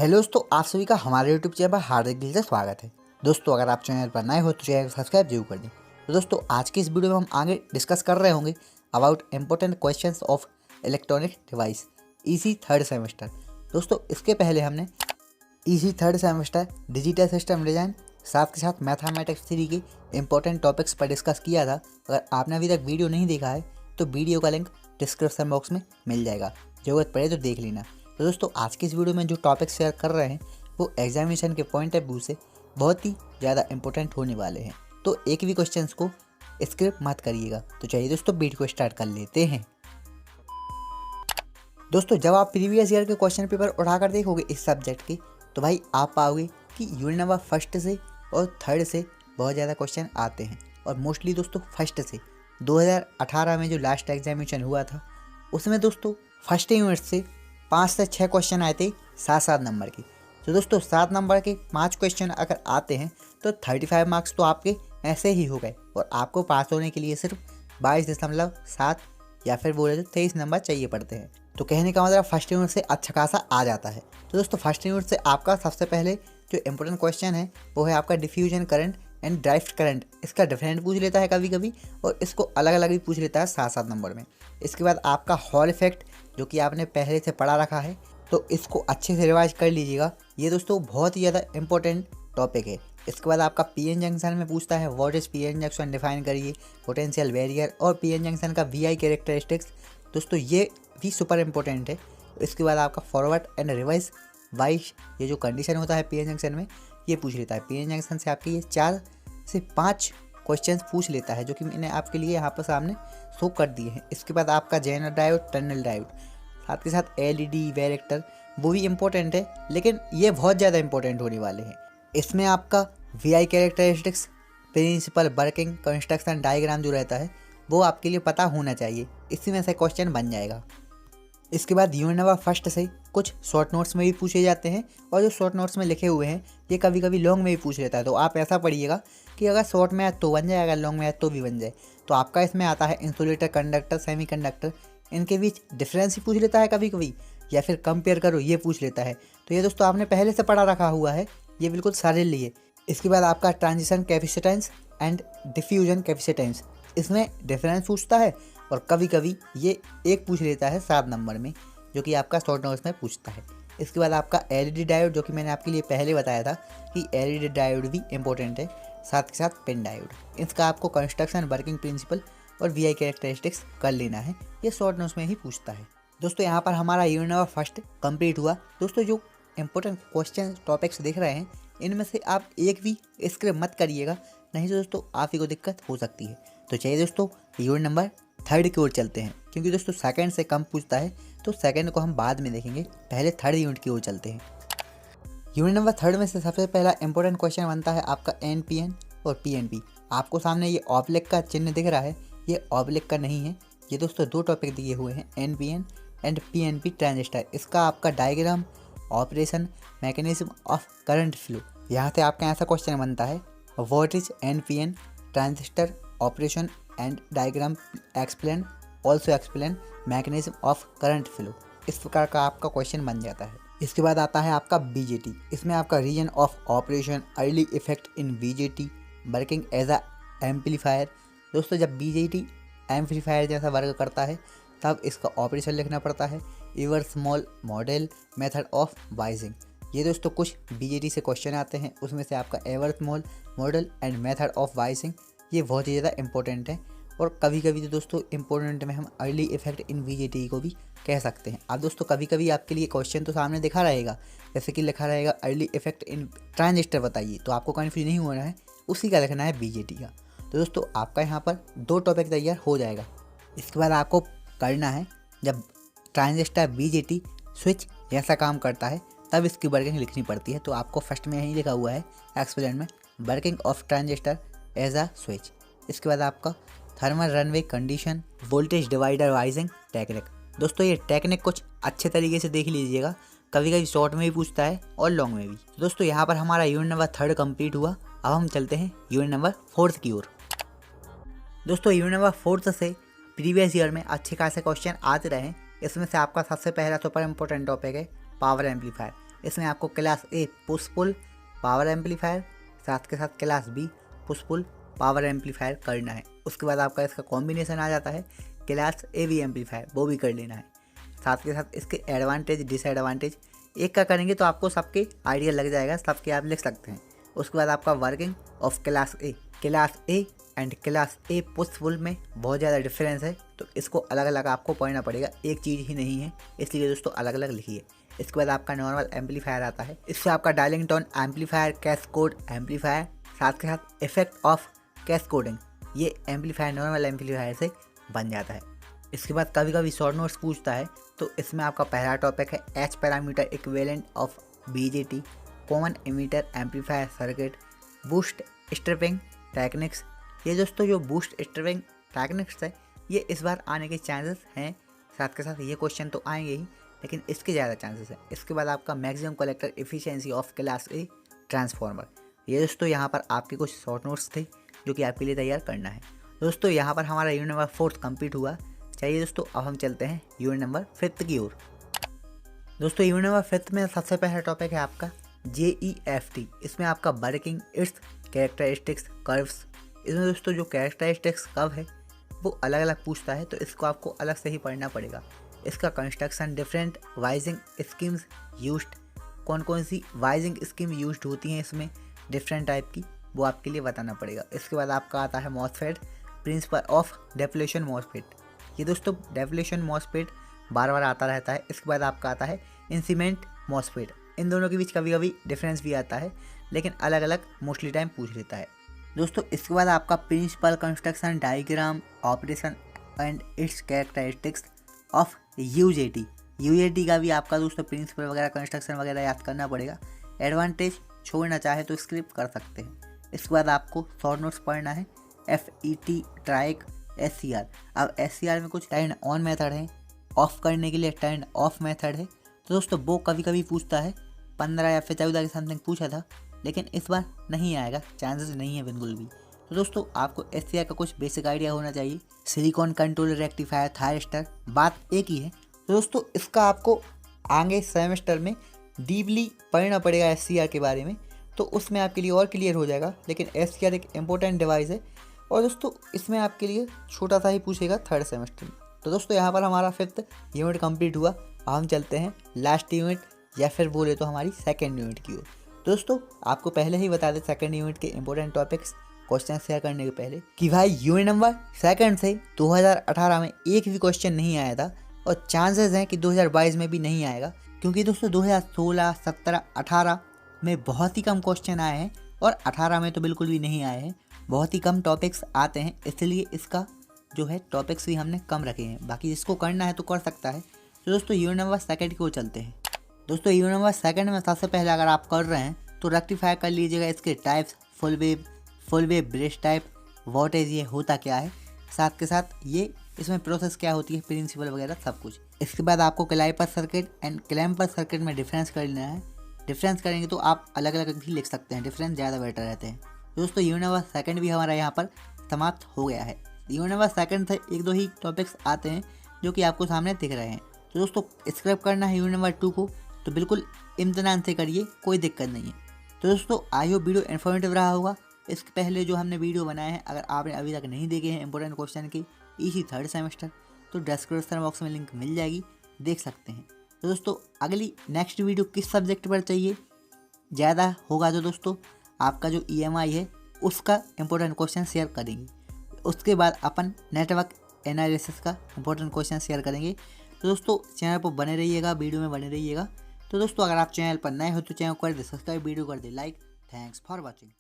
Hello दोस्तों, आप सभी का हमारे यूट्यूब चैनल पर हार्दिक दिल से स्वागत है। दोस्तों, अगर आप चैनल पर नए हो तो चैनल को सब्सक्राइब जरूर कर दें। तो दोस्तों, आज की इस वीडियो में हम आगे डिस्कस कर रहे होंगे about important questions of electronic device EC third semester. दोस्तों, इसके पहले हमने EC third semester digital system design साथ के साथ मैथमेटिक्स 3 के इंपॉर्टेंट टॉपिक्स पर डिस्कस किया था। अगर आपने अभी तक वीडियो नहीं देखा है तो वीडियो का लिंक डिस्क्रिप्शन बॉक्स में मिल जाएगा, ज़रूरत पड़े तो देख लेना। तो दोस्तों, आज की इस वीडियो में जो टॉपिक शेयर कर रहे हैं वो एग्जामिनेशन के पॉइंट ऑफ व्यू से बहुत ही ज़्यादा इंपॉर्टेंट होने वाले हैं, तो एक भी क्वेश्चंस को स्किप मत करिएगा। तो चलिए दोस्तों, वीडियो को स्टार्ट कर लेते हैं। दोस्तों, जब आप प्रीवियस ईयर के क्वेश्चन पेपर उठाकर देखोगे इस सब्जेक्ट के, तो भाई आप पाओगे कि यूनिट नंबर फर्स्ट से और थर्ड से बहुत ज़्यादा क्वेश्चन आते हैं। और मोस्टली दोस्तों फर्स्ट से 2018 में जो लास्ट एग्जामिनेशन हुआ था उसमें दोस्तों फर्स्ट यूनिट से 5 से 6 क्वेश्चन आए थे 7-7 नंबर के। तो दोस्तों 7 नंबर के 5 क्वेश्चन अगर आते हैं तो 35 मार्क्स तो आपके ऐसे ही हो गए, और आपको पास होने के लिए सिर्फ 22.7 या फिर बोले तो 23 नंबर चाहिए पड़ते हैं। तो कहने का मतलब फर्स्ट यूनिट से अच्छा खासा आ जाता है। तो दोस्तों, फर्स्ट यूनिट से आपका सबसे पहले जो इंपॉर्टेंट क्वेश्चन है वो है आपका डिफ्यूजन करंट एंड ड्राइफ्ट करंट। इसका डिफरेंट पूछ लेता है कभी कभी, और इसको अलग अलग भी पूछ लेता है 7-7 नंबर में। इसके बाद आपका हॉल इफेक्ट जो कि आपने पहले से पढ़ा रखा है, तो इसको अच्छे से रिवाइज कर लीजिएगा। ये दोस्तों बहुत ही ज़्यादा इंपॉर्टेंट टॉपिक है। इसके बाद आपका पीएन जंक्शन में पूछता है what is PN junction, define करिए, पोटेंशियल बैरियर और पीएन जंक्शन का वीआई कैरेक्टरिस्टिक्स। दोस्तों ये भी सुपर इंपॉर्टेंट है। इसके बाद आपका फॉरवर्ड एंड रिवाइज वाइज ये जो कंडीशन होता है पीएन जंक्शन में, ये पूछ लेता है। पीएन जंक्शन से आपके ये 4 से 5 क्वेश्चंस पूछ लेता है, जो कि मैंने आपके लिए यहाँ पर सामने शो कर दिए हैं। इसके बाद आपका जेनर डायोड, टनल डायोड, साथ के साथ एलईडी वेरिएक्टर, वो भी इम्पोर्टेंट है, लेकिन ये बहुत ज़्यादा इंपॉर्टेंट होने वाले हैं। इसमें आपका VI characteristics, principle working construction diagram जो रहता है वो आपके लिए पता होना चाहिए, इसी में से क्वेश्चन बन जाएगा। इसके बाद यूनिट नंबर फर्स्ट से कुछ शॉर्ट नोट्स में भी पूछे जाते हैं, और जो शॉर्ट नोट्स में लिखे हुए हैं ये कभी कभी लॉन्ग में भी पूछ लेता है। तो आप ऐसा पढ़िएगा कि अगर शॉर्ट में आए तो बन जाए, अगर लॉन्ग में आए तो भी बन जाए। तो आपका इसमें आता है इंसुलेटर, कंडक्टर, सेमीकंडक्टर, इनके बीच डिफरेंस ही पूछ लेता है कभी कभी, या फिर कंपेयर करो ये पूछ लेता है। तो ये दोस्तों आपने पहले से पढ़ा रखा हुआ है, ये बिल्कुल सारे लिए। इसके बाद आपका transition capacitance and diffusion capacitance, इसमें डिफरेंस पूछता है, और कभी कभी ये एक पूछ लेता है 7 नंबर में, जो कि आपका शॉर्ट नोट्स में पूछता है। इसके बाद आपका एलईडी डायोड, जो कि मैंने आपके लिए पहले बताया था कि एलईडी डायोड भी इंपॉर्टेंट है, साथ के साथ पिन डायोड। इसका आपको कंस्ट्रक्शन, वर्किंग प्रिंसिपल और वीआई कैरेक्टरिस्टिक्स कर लेना है, ये शॉर्ट नोट्स में ही पूछता है। दोस्तों यहाँ पर हमारा यूनिट नंबर फर्स्ट कंप्लीट हुआ। दोस्तों जो इंपॉर्टेंट क्वेश्चन टॉपिक्स दिख रहे हैं इनमें से आप एक भी स्किप मत करिएगा, नहीं तो दोस्तों आप ही को दिक्कत हो सकती है। तो चलिए दोस्तों यूनिट नंबर थर्ड की ओर चलते हैं, क्योंकि दोस्तों सेकंड से कम पूछता है तो सेकंड को हम बाद में देखेंगे, पहले थर्ड यूनिट की ओर चलते हैं। यूनिट नंबर थर्ड में से सबसे पहला इंपॉर्टेंट क्वेश्चन बनता है आपका एनपीएन और पीएनपी। आपको सामने ये ऑब्लिक का चिन्ह दिख रहा है, ये ऑब्लिक का नहीं है। ये दोस्तों 2 टॉपिक दिए हुए हैं, एनपीएन एंड पीएनपी ट्रांजिस्टर। इसका आपका diagram, operation, mechanism of current flow. यहाँ से आपका ऐसा क्वेश्चन बनता है what is NPN transistor, operation and diagram, explain, also explain mechanism of current flow. इस प्रकार का आपका क्वेश्चन बन जाता है। इसके बाद आता है आपका बीजेटी। इसमें आपका region of operation, early effect in BJT, working as a amplifier. दोस्तों जब बीजेटी एम्पलीफायर जैसा वर्क करता है तब इसका ऑपरेशन लिखना पड़ता है। एवर Moll model, method of biasing. ये दोस्तों कुछ बीजेटी से क्वेश्चन आते हैं, उसमें से आपका एवर Moll model and method of biasing ये बहुत ही ज़्यादा इंपॉर्टेंट है। और कभी कभी तो दोस्तों इंपॉर्टेंट में हम अर्ली इफेक्ट इन बीजेटी को भी कह सकते हैं। अब दोस्तों कभी कभी आपके लिए क्वेश्चन तो सामने दिखा रहेगा, जैसे कि लिखा रहेगा अर्ली इफेक्ट इन ट्रांजिस्टर बताइए, तो आपको कन्फ्यूज नहीं होना है, उसी का लिखना है बीजेटी का। तो दोस्तों आपका यहाँ पर 2 टॉपिक तैयार हो जाएगा। इसके बाद आपको करना है, जब ट्रांजिस्टर बीजेटी स्विच जैसा काम करता है तब इसकी वर्किंग लिखनी पड़ती है। तो आपको फर्स्ट में यही लिखा हुआ है एक्सप्लेन में, working of transistor as a switch. इसके बाद आपका thermal runaway condition, voltage divider biasing technique. दोस्तों ये टेक्निक कुछ अच्छे तरीके से देख लीजिएगा, कभी कभी शॉर्ट में भी पूछता है और लॉन्ग में भी। तो दोस्तों यहाँ पर हमारा यूनिट नंबर थर्ड कंप्लीट हुआ। अब हम चलते हैं यूनिट नंबर फोर्थ की ओर। दोस्तों यूनिट नंबर फोर्थ से प्रीवियस ईयर में अच्छे खासे क्वेश्चन आते रहे। इसमें से आपका सबसे पहला सुपर इंपॉर्टेंट टॉपिक है पावर एम्पलीफायर। इसमें आपको class A push pull power amplifier, साथ के साथ class B push pull power amplifier करना है। उसके बाद आपका इसका कॉम्बिनेशन आ जाता है क्लास ए वी एम्पलीफायर, वो भी कर लेना है। साथ के साथ इसके एडवांटेज डिसएडवांटेज एक का करेंगे तो आपको सबके आइडिया लग जाएगा, सबके आप लिख सकते हैं। उसके बाद आपका working of class A and class A push pull में बहुत ज़्यादा डिफरेंस है, तो इसको अलग अलग आपको पढ़ना पड़ेगा, एक चीज़ ही नहीं है, इसलिए दोस्तों अलग अलग लिखिए। इसके बाद आपका नॉर्मल एम्पलीफायर आता है, इससे आपका डायलिंग टोन एम्पलीफायर, कैस्कोड एम्पलीफायर, साथ के साथ इफेक्ट ऑफ कैस्कोडिंग, ये एम्पलीफायर नॉर्मल एम्पलीफायर से बन जाता है। इसके बाद कभी कभी शॉर्ट नोट्स पूछता है, तो इसमें आपका पहला टॉपिक है H parameter equivalent of BJT, common emitter amplifier circuit, bootstrapping techniques. ये दोस्तों जो बूस्ट स्ट्रिपिंग टेक्निक्स है ये इस बार आने के चांसेस हैं, साथ के साथ ये क्वेश्चन तो आएंगे ही, लेकिन इसके ज़्यादा चांसेस हैं। इसके बाद आपका maximum collector efficiency of class a transformer. ये दोस्तों यहाँ पर आपके कुछ शॉर्ट नोट्स थे जो कि आपके लिए तैयार करना है। दोस्तों यहाँ पर हमारा यूनिट नंबर 4 कंप्लीट हुआ। चलिए दोस्तों अब हम चलते हैं यूनिट नंबर 5 की ओर। दोस्तों यूनिट नंबर 5 में सबसे पहला टॉपिक है आपका JEFT। इसमें आपका वर्किंग इट्स कैरेक्टरिस्टिक्स कर्व्स। इसमें दोस्तों जो कैरेक्टरिस्टिक्स कर्व है वो अलग अलग पूछता है, तो इसको आपको अलग से ही पढ़ना पड़ेगा। इसका कंस्ट्रक्शन, डिफरेंट वाइजिंग स्कीम्स यूज्ड, कौन कौन सी वाइजिंग स्कीम यूज्ड होती हैं इसमें डिफरेंट टाइप की, वो आपके लिए बताना पड़ेगा। इसके बाद आपका आता है मॉसफेट, प्रिंसिपल ऑफ डेफिलेशन मॉसफेट। ये दोस्तों डेफिलेशन मॉसफेट बार बार आता रहता है। इसके बाद आपका आता है इंसीमेंट मॉसफेट। इन दोनों के बीच कभी कभी डिफरेंस भी आता है, लेकिन अलग अलग मोस्टली टाइम पूछ लेता है। दोस्तों इसके बाद आपका principle construction diagram operation and its characteristics of UJT का भी आपका दोस्तों प्रिंसिपल वगैरह कंस्ट्रक्शन वगैरह याद करना पड़ेगा। एडवांटेज छोड़ना चाहे तो स्क्रिप्ट कर सकते हैं। इसके बाद आपको शॉर्ट नोट्स पढ़ना है FET ट्राइक SCR। अब SCR में कुछ टर्न ऑन मेथड है, ऑफ करने के लिए टर्न ऑफ मेथड है, तो दोस्तों वो कभी कभी पूछता है। 15 या फिर 14 के समथिंग पूछा था, लेकिन इस बार नहीं आएगा, चांसेस नहीं है बिल्कुल भी। तो दोस्तों आपको SCR का कुछ बेसिक आइडिया होना चाहिए। सिलिकॉन कंट्रोल रेक्टिफायर थायरिस्टर, बात एक ही है। तो दोस्तों इसका आपको आगे सेमेस्टर में डीपली पढ़ना पड़ेगा SCR के बारे में, तो उसमें आपके लिए और क्लियर हो जाएगा। लेकिन SCR एक इम्पोर्टेंट डिवाइस है और दोस्तों इसमें आपके लिए छोटा सा ही पूछेगा 3rd सेमेस्टर में। तो दोस्तों यहाँ पर हमारा 5th यूनिट कंप्लीट हुआ। हम चलते हैं लास्ट यूनिट या फिर बोले तो हमारी 2nd यूनिट की ओर। दोस्तों आपको पहले ही बता दें 2nd यूनिट के इंपॉर्टेंट टॉपिक्स क्वेश्चन शेयर करने के पहले कि भाई यूनिट नंबर 2 से 2018 में एक भी क्वेश्चन नहीं आया था, और चांसेस हैं कि 2022 में भी नहीं आएगा, क्योंकि दोस्तों 2016, 17, 18 में बहुत ही कम क्वेश्चन आए हैं और 18 में तो बिल्कुल भी नहीं आए हैं। बहुत ही कम टॉपिक्स आते हैं, इसलिए इसका जो है टॉपिक्स भी हमने कम रखे हैं। बाकी जिसको करना है तो कर सकता है। तो दोस्तों यूनिट नंबर 2 की ओर चलते हैं। दोस्तों यूनिट नंबर 2 में सबसे पहले अगर आप कर रहे हैं तो रेक्टिफाई कर लीजिएगा इसके types, full wave bridge type, voltage ये होता क्या है, साथ के साथ ये इसमें प्रोसेस क्या होती है, प्रिंसिपल वगैरह सब कुछ। इसके बाद आपको क्लाइपर सर्किट एंड क्लैम्पर सर्किट में डिफरेंस कर लेना है। डिफरेंस करेंगे तो आप अलग अलग भी लिख सकते हैं, डिफरेंस ज़्यादा बेटर रहते हैं। दोस्तों यूनिट नंबर 2 भी हमारा यहाँ पर समाप्त हो गया है। यूनिट नंबर 2 से 1-2 ही टॉपिक्स आते हैं जो कि आपको सामने दिख रहे हैं। तो दोस्तों स्क्रैप करना है यूनिट नंबर 2 को, तो बिल्कुल इम्तनान से करिए, कोई दिक्कत नहीं है। तो दोस्तों आई होप वीडियो इन्फॉर्मेटिव रहा होगा। इसके पहले जो हमने वीडियो बनाए हैं, अगर आपने अभी तक नहीं देखे हैं इंपॉर्टेंट क्वेश्चन की इसी 3rd सेमेस्टर, तो डिस्क्रिप्शन बॉक्स में लिंक मिल जाएगी, देख सकते हैं। तो दोस्तों अगली नेक्स्ट वीडियो किस सब्जेक्ट पर चाहिए ज़्यादा होगा, तो दोस्तों आपका जो EMI है उसका इंपॉर्टेंट क्वेश्चन शेयर करेंगे। उसके बाद अपन नेटवर्क एनालिसिस का इंपॉर्टेंट क्वेश्चन शेयर करेंगे। तो दोस्तों चैनल पर बने रहिएगा, वीडियो में बने रहिएगा। तो दोस्तों अगर आप चैनल पर नए हो तो चैनल को कर दे सब्सक्राइब, वीडियो कर they like. Thanks for watching.